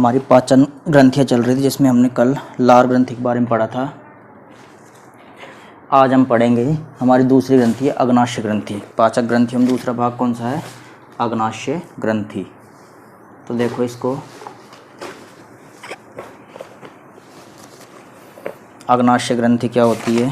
हमारी पाचन ग्रंथियाँ चल रही थी, जिसमें हमने कल लार ग्रंथि के बारे में पढ़ा था। आज हम पढ़ेंगे हमारी दूसरी ग्रंथि है अग्नाशय ग्रंथि। पाचक ग्रंथि में दूसरा भाग कौन सा है? अग्नाशय ग्रंथि। तो देखो इसको, अग्नाशय ग्रंथि क्या होती है?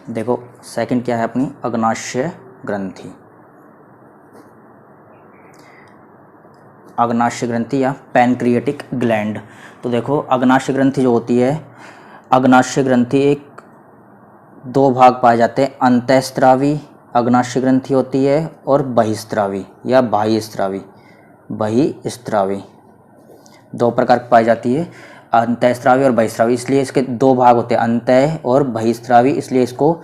देखो सेकंड क्या है अपनी? अग्नाशय ग्रंथि। अग्नाशय ग्रंथि या पैनक्रिएटिक ग्लैंड। तो देखो अग्नाशय ग्रंथि जो होती है, अग्नाशय ग्रंथि एक दो भाग पाए जाते हैं। अंतःस्रावी अग्नाशय ग्रंथि होती है और बहिस्रावी या बाह्यस्रावी। बहिस्रावी दो प्रकार की पाई जाती है, अंतःस्रावी और बहिस्रावी। इसलिए इसके दो भाग होते हैं, अंतः और बहिस्रावी। इसलिए इसको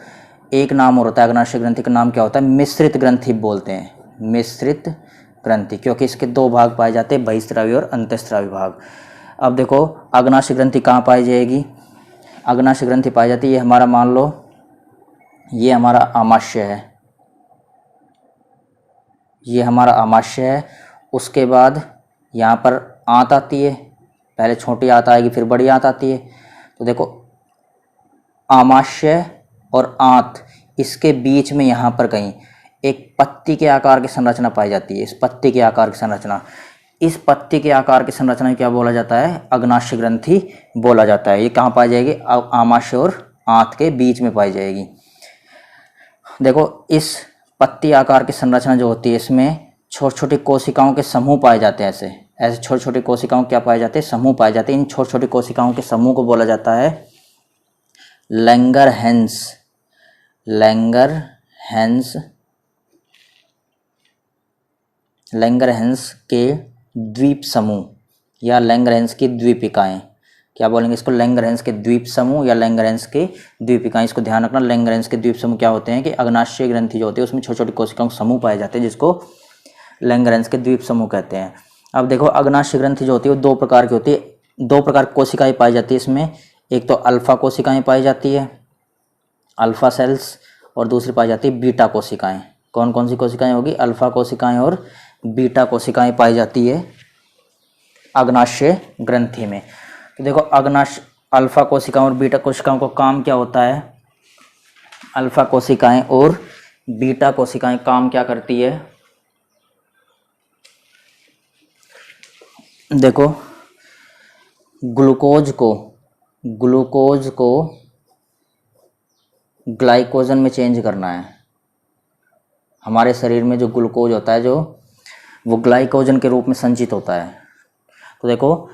एक नाम और होता है अग्नाशय ग्रंथि का। नाम क्या होता है? मिश्रित ग्रंथि बोलते हैं, मिश्रित ग्रंथि, क्योंकि इसके दो भाग पाए जाते हैं, बहिस्रावी और अंतःस्रावी भाग। अब देखो अग्नाशय ग्रंथि कहाँ पाई जाएगी? अग्नाशय ग्रंथि पाई जाती है, ये हमारा मान लो ये हमारा आमाशय है, ये हमारा आमाशय है। उसके बाद यहाँ पर आंत आती है, पहले छोटी आंत आएगी फिर बड़ी आंत आती है। तो देखो आमाशय और आंत, इसके बीच में यहाँ पर कहीं एक पत्ती के आकार की संरचना पाई जाती है। इस पत्ती के आकार की संरचना, इस पत्ती के आकार की संरचना क्या बोला जाता है? अग्नाशय ग्रंथि बोला जाता है। ये कहाँ पाई जाएगी? आमाशय और आंत के बीच में पाई जाएगी। देखो इस पत्ती आकार की संरचना जो होती है, इसमें छोटी छोटी कोशिकाओं के समूह पाए जाते हैं। ऐसे ऐसे छोटी छोटी कोशिकाओं क्या पाए जाते हैं? समूह पाए जाते हैं। इन छोटी छोटी कोशिकाओं के समूह को बोला जाता है लैंगरहैंस। लैंगरहैंस, लैंगरहैंस के द्वीप समूह या लैंगरहैंस की द्वीपिकाएं। क्या बोलेंगे इसको? लैंगरहैंस के द्वीप समूह या लैंगरहैंस के द्वीपिकाएं। इसको ध्यान रखना। लैंगरहैंस के द्वीप समूह क्या होते हैं कि अग्नाशय ग्रंथि जो होती है उसमें छोटी छोटी कोशिकाओं के समूह पाए जाते हैं, जिसको लैंगरहैंस के द्वीप समूह कहते हैं। अब देखो अग्नाशय ग्रंथि जो होती है वो दो प्रकार की होती है, दो प्रकार की कोशिकाएं पाई जाती है इसमें। एक तो अल्फा कोशिकाएं पाई जाती है, अल्फा सेल्स, और दूसरी पाई जाती है बीटा कोशिकाएं। कौन कौन सी कोशिकाएं होगी? अल्फा कोशिकाएं और बीटा कोशिकाएं पाई जाती है अग्नाशय ग्रंथि में। तो देखो अल्फा कोशिकाओं और बीटा कोशिकाओं का काम क्या होता है? अल्फा कोशिकाएं और बीटा कोशिकाएं काम क्या करती है? देखो ग्लूकोज को ग्लाइकोजन में चेंज करना है। हमारे शरीर में जो ग्लूकोज होता है, जो वो ग्लाइकोजन के रूप में संचित होता है। तो देखो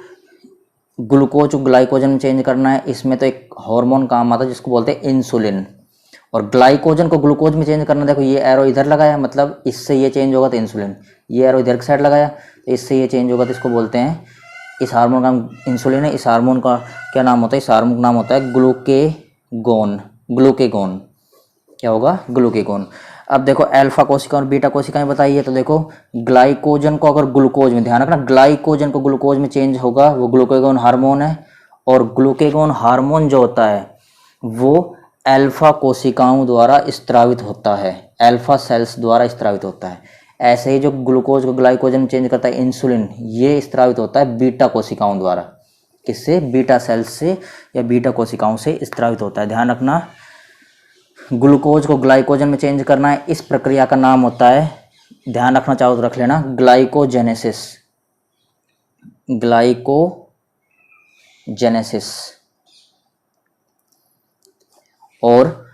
ग्लूकोज को ग्लाइकोजन में चेंज करना है, इसमें तो एक हार्मोन काम आता है जिसको बोलते हैं इंसुलिन। और ग्लाइकोजन को ग्लूकोज में चेंज करना, देखो ये एरो इधर लगाया, मतलब इससे ये चेंज होगा तो इंसुलिन। ये एरो इधर की साइड लगाया तो इससे ये चेंज होगा, तो इसको बोलते हैं, इस हार्मोन का नाम इंसुलिन है। इस हार्मोन का क्या नाम होता है? इस हार्मोन का नाम होता है ग्लूकेगोन। ग्लूकेगोन क्या होगा? ग्लूकेगोन। अब देखो अल्फा कोशिका और बीटा कोशिकाएं बताइए। तो देखो ग्लाइकोजन को अगर ग्लूकोज में, ध्यान रखना, ग्लाइकोजन को ग्लूकोज में चेंज होगा, वो ग्लूकेगोन हार्मोन है। और ग्लूकेगोन हार्मोन जो होता है वो अल्फा कोशिकाओं द्वारा स्त्रावित होता है, अल्फा सेल्स द्वारा स्त्रावित होता है। ऐसे ही जो ग्लूकोज को ग्लाइकोजन में चेंज करता है इंसुलिन, ये स्त्रावित होता है बीटा कोशिकाओं द्वारा। किससे? बीटा सेल्स से या बीटा कोशिकाओं से स्त्रावित होता है। ध्यान रखना, ग्लूकोज को ग्लाइकोजन में चेंज करना है, इस प्रक्रिया का नाम होता है, ध्यान रखना चाहो तो रख लेना, ग्लाइकोजेनेसिस। ग्लाइकोजेनेसिस। और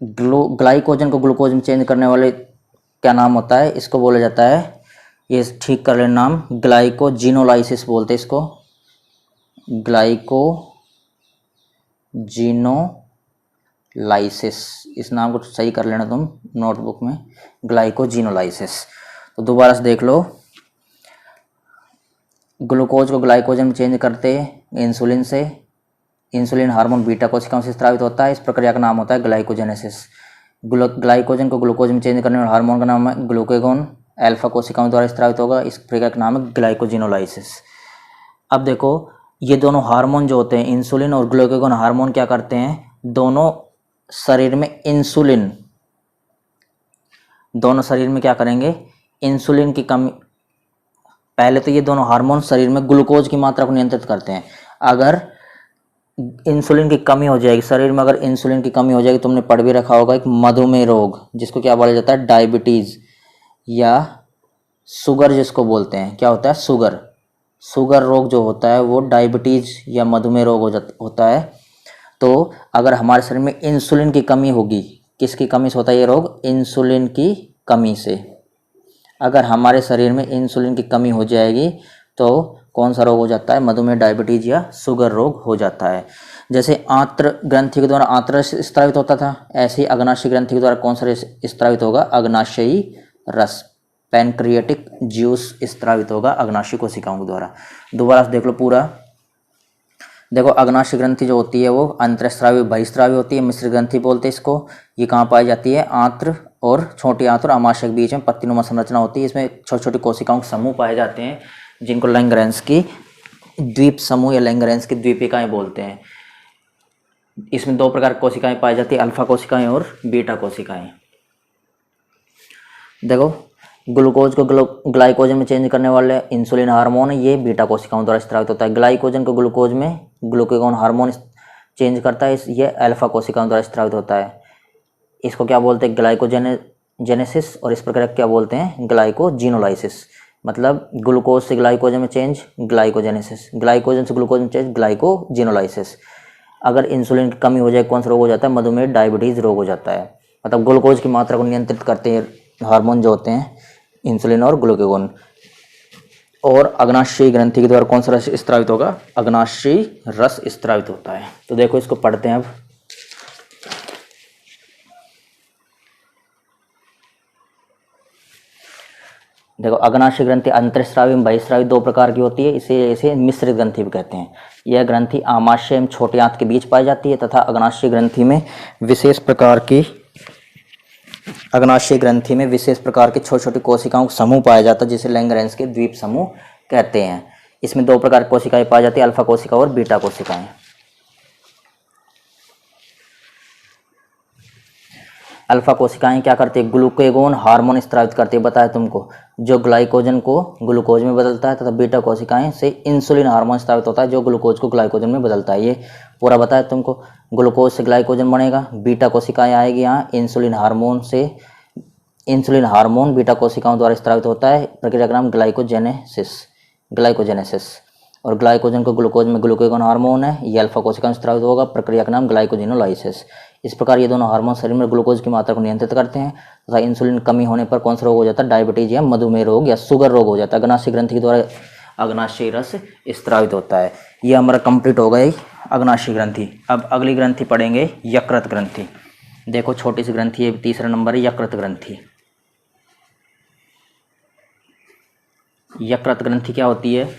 ग्लाइकोजन को ग्लूकोज में चेंज करने वाले क्या नाम होता है? इसको बोला जाता है, ये ठीक कर लेना नाम, ग्लाइकोजिनोलाइसिस बोलते हैं इसको। ग्लाइकोजिनोलाइसिस, इस नाम को सही कर लेना तुम नोटबुक में, ग्लाइकोजिनोलाइसिस। तो दोबारा से देख लो, ग्लूकोज को ग्लाइकोजन में चेंज करते इंसुलिन से, इंसुलिन हार्मोन बीटा कोशिकाओं से स्रावित होता है, इस प्रक्रिया का नाम होता है ग्लाइकोजेनेसिस। ग्लाइकोजन को ग्लूकोज में चेंज करने वाले हार्मोन का नाम है ग्लूकेगोन, अल्फा कोशिकाओं द्वारा स्रावित होगा, इस प्रक्रिया का नाम है ग्लाइकोजिनोलाइसिस। अब देखो ये दोनों हार्मोन जो होते हैं, इंसुलिन और ग्लूकेगोन हार्मोन, क्या करते हैं? दोनों शरीर में इंसुलिन, दोनों शरीर में क्या करेंगे, इंसुलिन की कमी। पहले तो ये दोनों हार्मोन शरीर में ग्लूकोज की मात्रा को नियंत्रित करते हैं। अगर इंसुलिन की कमी हो जाएगी शरीर में, अगर इंसुलिन की कमी हो जाएगी, तुमने पढ़ भी रखा होगा, एक मधुमेह रोग जिसको क्या बोला जाता है, डायबिटीज या शुगर जिसको बोलते हैं, क्या होता है, शुगर। शुगर रोग जो होता है वो डायबिटीज या मधुमेह रोग होता है। तो अगर हमारे शरीर में इंसुलिन की कमी होगी, किसकी कमी से होता है ये रोग, इंसुलिन की कमी से। अगर हमारे शरीर में इंसुलिन की कमी हो जाएगी तो कौन सा रोग हो जाता है, मधुमेह, डायबिटीज या शुगर रोग हो जाता है। जैसे आंत्र ग्रंथि के द्वारा आंत्र रस स्त्रावित होता था, ऐसे ही अग्नाशय ग्रंथि के द्वारा कौन सा रस स्त्रावित होगा, अग्नाशयी रस, पैनक्रियाटिक जूस स्त्रावित होगा अग्नाशय कोशिकाओं के द्वारा। दोबारा से देख लो पूरा। देखो अग्नाशय ग्रंथि जो होती है वो अंतरस्रावी बहिस्रावी होती है, मिश्र ग्रंथि बोलते हैं इसको। ये कहाँ पाई जाती है, आंत्र और छोटी आंत्र और आमाशय के बीच में पत्तीनुमा संरचना होती है। इसमें छोटे छोटे कोशिकाओं के समूह पाए जाते हैं जिनको लैंगरेंस की द्वीप समूह या लैंगरेंस की द्वीपिकाएं बोलते हैं। इसमें दो प्रकार की कोशिकाएं पाई जाती है, अल्फा कोशिकाएं और बीटा कोशिकाएं। देखो ग्लूकोज को ग्लाइकोजन में चेंज करने वाले इंसुलिन हार्मोन, ये बीटा कोशिकाओं द्वारा स्त्रावित होता है। ग्लाइकोजन को ग्लूकोज में ग्लूकागोन हार्मोन चेंज करता है, ये अल्फा कोशिकाओं द्वारा स्त्रावित होता है। इसको क्या बोलते हैं, ग्लाइकोजेनेसिस, और इस प्रकार क्या बोलते हैं, ग्लाइकोजिनोलाइसिस। मतलब ग्लूकोज से ग्लाइकोजन में चेंज ग्लाइकोजेनेसिस, ग्लाइकोजन से ग्लूकोज में चेंज ग्लाइकोजिनोलाइसिस। अगर इंसुलिन की कमी हो जाए कौन सा रोग हो जाता है, मधुमेह, डायबिटीज रोग हो जाता है। मतलब ग्लूकोज की मात्रा को नियंत्रित करते हैं हार्मोन जो होते हैं इंसुलिन और ग्लूकागोन। और अग्नाशयी ग्रंथि के द्वारा कौन सा रस स्त्रावित होगा, अग्नाशयी रस स्त्रावित होता है। तो देखो इसको पढ़ते हैं अब। देखो अग्नाशय ग्रंथि अंतरस्रावी एवं बहिस्रावी दो प्रकार की होती है, इसे मिश्रित ग्रंथि भी कहते हैं। यह ग्रंथि आमाशय एवं छोटे आंत के बीच पाई जाती है तथा अग्नाशय ग्रंथि में विशेष प्रकार के छोटे छोटे कोशिकाओं का समूह पाया जाता है जिसे लैंगरेंस के द्वीप समूह कहते हैं। इसमें दो प्रकार की कोशिकाएं पाई जाती है, अल्फा कोशिका और बीटा कोशिकाएं। अल्फा कोशिकाएं क्या करती है, ग्लूकागोन हार्मोन स्त्रावित करती है, बताया तुमको, जो ग्लाइकोजन को ग्लूकोज में बदलता है, तथा बीटा कोशिकाएं से इंसुलिन हार्मोन स्त्रावित होता है जो ग्लूकोज को ग्लाइकोजन में बदलता है। ये पूरा बताया तुमको। ग्लूकोज से ग्लाइकोजन बनेगा, बीटा कोशिकाएं आएगी यहाँ, इंसुलिन हार्मोन बीटा कोशिकाओं द्वारा स्त्रावित होता है, प्रक्रिया का नाम ग्लाइकोजेनेसिस। और ग्लाइकोजन को ग्लूकोज में ग्लूकागोन हार्मोन है, ये अल्फा कोशिकाओं स्त्रावित होगा, प्रक्रिया का नाम ग्लाइकोजिनोलाइसिस। इस प्रकार ये दोनों हार्मोन शरीर में ग्लूकोज की मात्रा को नियंत्रित करते हैं तथा इंसुलिन कमी होने पर कौन सा रोग हो जाता है, डायबिटीज या मधुमेह रोग या शुगर रोग हो जाता है। अग्नाशय ग्रंथि के द्वारा अग्नाशय रस स्त्रावित होता है। ये हमारा कंप्लीट हो गई अग्नाशय ग्रंथि। अब अगली ग्रंथि पढ़ेंगे यकृत ग्रंथि। देखो छोटी सी ग्रंथि है, तीसरा नंबर है यकृत ग्रंथि। यकृत ग्रंथि क्या होती है,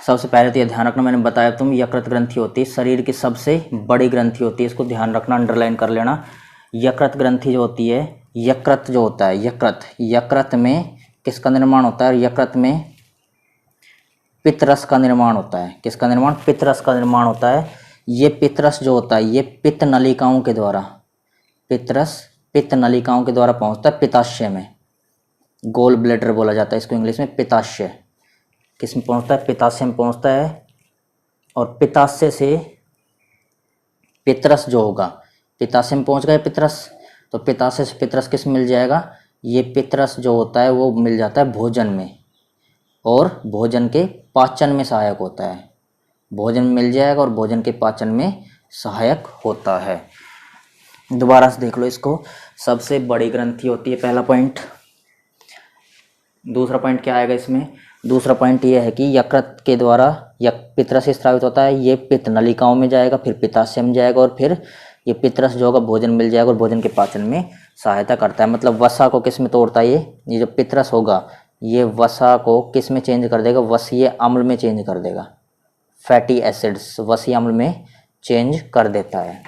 सबसे पहले तो यह ध्यान रखना, मैंने बताया तुम, यकृत ग्रंथि होती है शरीर की सबसे बड़ी ग्रंथि होती है, इसको ध्यान रखना, अंडरलाइन कर लेना। यकृत ग्रंथि जो होती है, यकृत जो होता है, यकृत में किसका निर्माण होता है, यकृत में पित्तरस का निर्माण होता है। किसका निर्माण, पित्तरस का निर्माण होता है। ये पित्तरस जो होता है ये पित्त नलिकाओं के द्वारा, पित्त नलिकाओं के द्वारा पहुंचता है पित्ताशय में, गोल ब्लैडर बोला जाता है इसको इंग्लिश में, पित्ताशय। किस में पहुंचता है, पित्ताशय में पहुंचता है। और पित्ताशय से पित्तरस जो होगा, पित्ताशय में पहुंच गए पित्तरस, तो पित्ताशय से पित्तरस किस में मिल जाएगा, ये पित्तरस जो होता है वो मिल जाता है भोजन में, और भोजन के पाचन में सहायक होता है। भोजन में मिल जाएगा और भोजन के पाचन में सहायक होता है। दोबारा से देख लो इसको। सबसे बड़ी ग्रंथि होती है, पहला पॉइंट। दूसरा पॉइंट क्या आएगा इसमें, दूसरा पॉइंट ये है कि यकृत के द्वारा पित्तरस स्त्रावित होता है, ये पित्त नलिकाओं में जाएगा, फिर पित्ताशय में जाएगा, और फिर ये पित्तरस जो होगा भोजन मिल जाएगा और भोजन के पाचन में सहायता करता है। मतलब वसा को किस में तोड़ता है, ये जो पित्तरस होगा ये वसा को किस में चेंज कर देगा, वसीय अम्ल में चेंज कर देगा, फैटी एसिड्स वसीय अम्ल में चेंज कर देता है।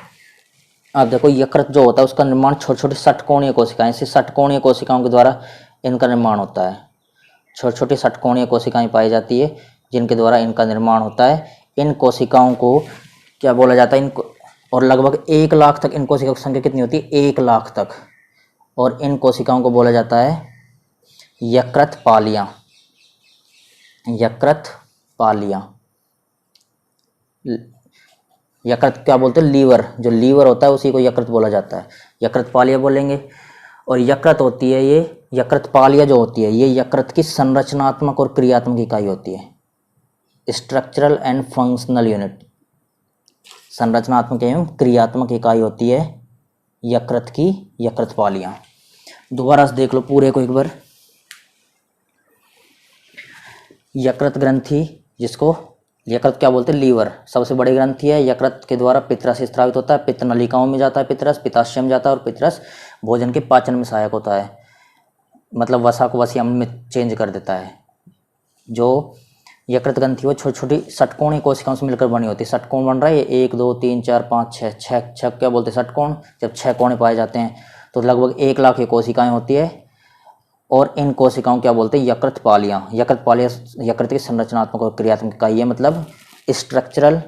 अब देखो यकृत जो होता है उसका निर्माण छोटे छोटे षटकोणीय कोशिकाएं से, षटकोणीय कोशिकाओं के द्वारा इनका निर्माण होता है। छोटी छोटी षटकोणीय कोशिकाएं पाई जाती है जिनके द्वारा इनका निर्माण होता है। इन कोशिकाओं को क्या बोला जाता है, और लगभग 1 लाख तक इन कोशिकाओं की संख्या कितनी होती है? 1 लाख तक। और इन कोशिकाओं को बोला जाता है यकृत पालियां। यकृत पालियां। यकृत क्या बोलते हैं? लीवर। जो लीवर होता है उसी को यकृत बोला जाता है, यकृत पालिया बोलेंगे। और यकृत होती है ये, यकृत पालिया जो होती है ये यकृत की संरचनात्मक और क्रियात्मक इकाई होती है। स्ट्रक्चरल एंड फंक्शनल यूनिट, संरचनात्मक एवं क्रियात्मक इकाई होती है यकृत की, यकृत पालियां। दोबारा से देख लो पूरे को एक बार। यकृत ग्रंथि, जिसको यकृत क्या बोलते हैं? लीवर, सबसे बड़ी ग्रंथि है। यकृत के द्वारा पित्तरस स्रावित होता है, पित्त नलिकाओं में जाता है पित्तरस, पित्ताशय में जाता है, और पित्तरस भोजन के पाचन में सहायक होता है, मतलब वसा को वसी अम्ल में चेंज कर देता है। जो यकृत ग्रंथि वो छोटी छोटी षटकोणीय कोशिकाओं से मिलकर बनी होती है। षटकोण बन रहा है, 1 2 3 4 5 6, छह क्या बोलते हैं? षटकोण। जब 6 कोणे पाए जाते हैं तो लगभग 1 लाख ये कोशिकाएं होती है। और इन कोशिकाओं क्या बोलते हैं? यकृत पालियां। यकृत पालियां यकृत की संरचनात्मक और क्रियात्मक इकाई है, मतलब स्ट्रक्चरल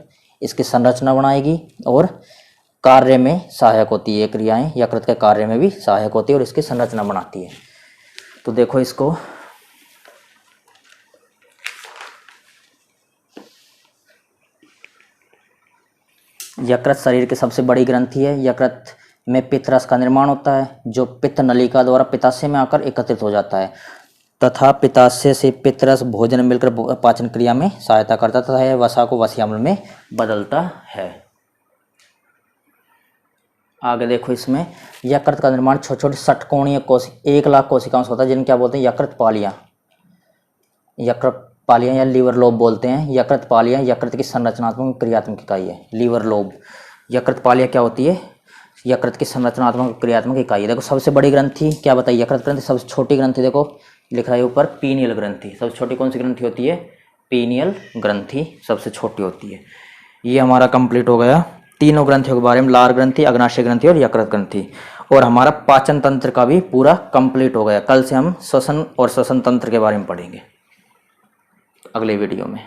इसकी संरचना बनाएगी और कार्य में सहायक होती है। ये क्रियाएं यकृत के कार्य में भी सहायक होती है और इसकी संरचना बनाती है। तो देखो इसको, यकृत शरीर की सबसे बड़ी ग्रंथि है। यकृत में पित्तरस का निर्माण होता है जो पित्त नलिका द्वारा पित्ताशय में आकर एकत्रित हो जाता है तथा पित्ताशय से पित्तरस भोजन में मिलकर पाचन क्रिया में सहायता करता तथा यह वसा को वसी अम्ल में बदलता है। आगे देखो, इसमें यकृत का निर्माण छोटे छोटे षटकोणीय 1 लाख कोशिकाओं से होता है, जिन्हें क्या बोलते हैं? यकृत पालियां। यकृत पालियां या लीवर लोब बोलते हैं। यकृत पालियां यकृत की संरचनात्मक क्रियात्मक इकाई है, लीवर लोब। यकृत पालियां क्या होती है? यकृत की संरचनात्मक क्रियात्मक इकाई है। देखो सबसे बड़ी ग्रंथि क्या बताइए? यकृत ग्रंथि। सबसे छोटी ग्रंथि देखो लिख रहा है ऊपर, पीनियल ग्रंथि। सबसे छोटी कौन सी ग्रंथि होती है? पीनियल ग्रंथि सबसे छोटी होती है। ये हमारा कंप्लीट हो गया तीनों ग्रंथियों के बारे में, लार ग्रंथि, अग्नाशय ग्रंथि और यकृत ग्रंथि। और हमारा पाचन तंत्र का भी पूरा कंप्लीट हो गया। कल से हम श्वसन और श्वसन तंत्र के बारे में पढ़ेंगे अगले वीडियो में।